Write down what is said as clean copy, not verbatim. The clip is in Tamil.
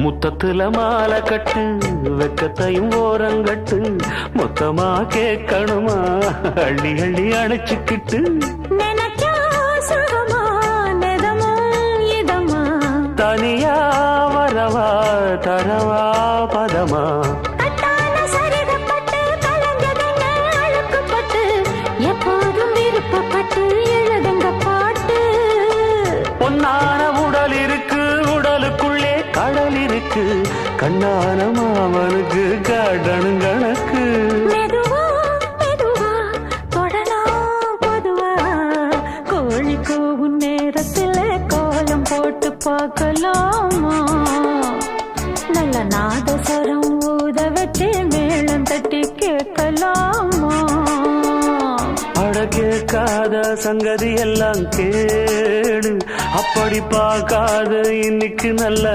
முத்தத்துல மாலை கட்டு வெக்கத்தையும் ஓரங்கட்டு மொத்தமா கேட்கணுமா அள்ளி அள்ளி அணைச்சுக்கிட்டு தனியா வரவா தரவா பதமா எப்போதும் விருப்பப்பட்டு எழுதுங்க பாட்டு பொன்னான உடல் இருக்கு உடலுக்குள்ளே கடல் இருக்கு கண்ணான மாமனுக்கு காடணும் கணக்கு மெதுவா மெதுவா தொடலாம் பொதுவா கோழி கூவும் நேரத்தில் கோலம் போட்டு பார்க்கலாமா நல்ல நாதஸ்வரம் ஊத வச்சு மேளம் தட்டி கேட்கலாமா அட கேட்காத சங்கதி எல்லாம் கேடு அப்படி பார்க்காத இன்னைக்கு நல்ல